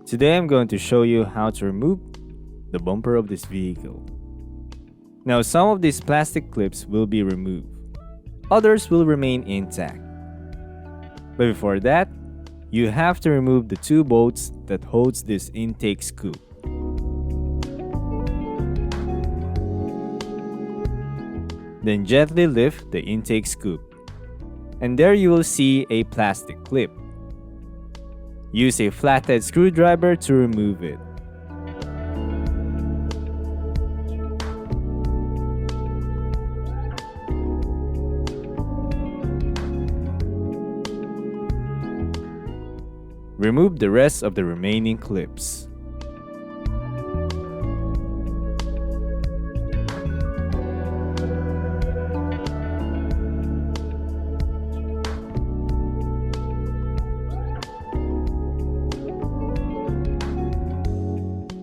Today I'm going to show you how to remove the bumper of this vehicle. Now some of these plastic clips will be removed. Others will remain intact. But before that, you have to remove the two bolts that holds this intake scoop. Then gently lift the intake scoop. And there you will see a plastic clip. Use a flathead screwdriver to remove it. Remove the rest of the remaining clips.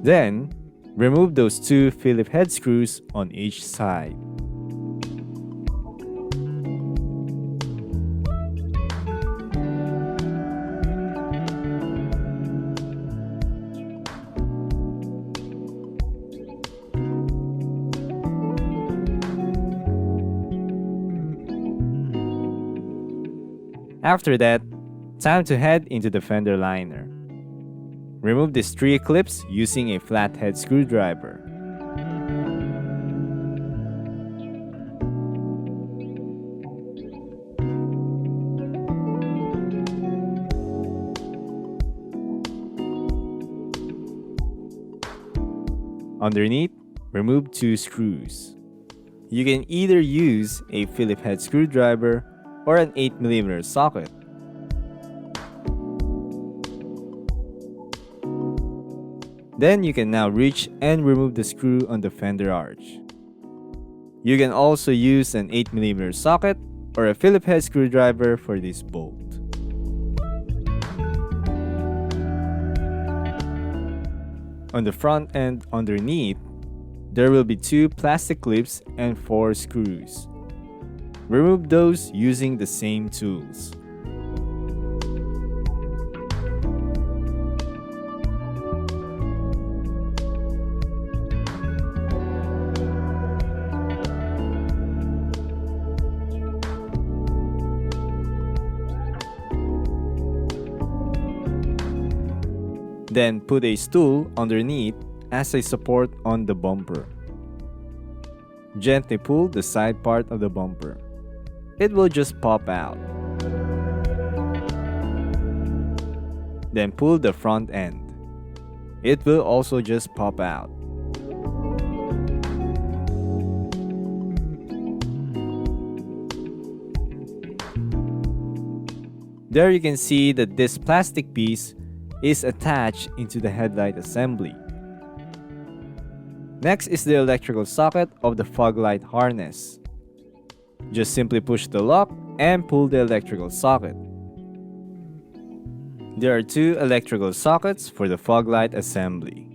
Then, remove those two Phillips head screws on each side. After that, time to head into the fender liner. Remove these three clips using a flathead screwdriver. Underneath, remove two screws. You can either use a Phillips head screwdriver or an 8mm socket. Then you can now reach and remove the screw on the fender arch. You can also use an 8mm socket or a Phillips head screwdriver for this bolt. On the front end underneath, there will be two plastic clips and four screws. Remove those using the same tools. Then put a stool underneath as a support on the bumper. Gently pull the side part of the bumper. It will just pop out. Then pull the front end. It will also just pop out. There you can see that this plastic piece is attached into the headlight assembly. Next is the electrical socket of the fog light harness. Just simply push the lock and pull the electrical socket. There are two electrical sockets for the fog light assembly.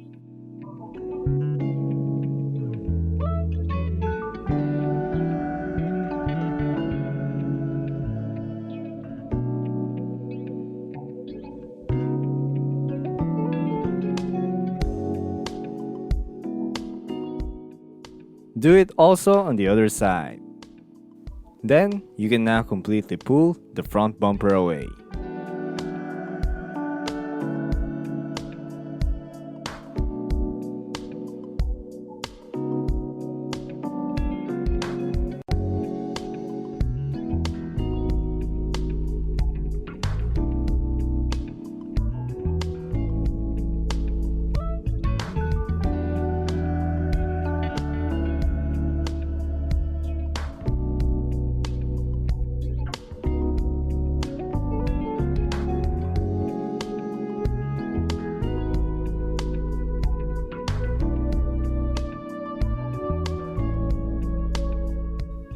Do it also on the other side. Then, you can now completely pull the front bumper away.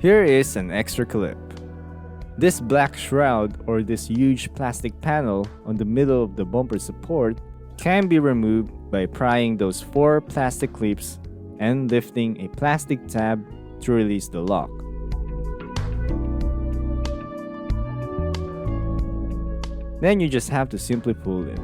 Here is an extra clip. This black shroud or this huge plastic panel on the middle of the bumper support can be removed by prying those four plastic clips and lifting a plastic tab to release the lock. Then you just have to simply pull it.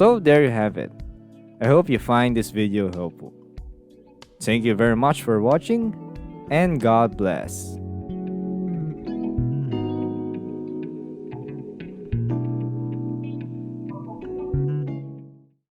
So there you have it. I hope you find this video helpful. Thank you very much for watching, and God bless.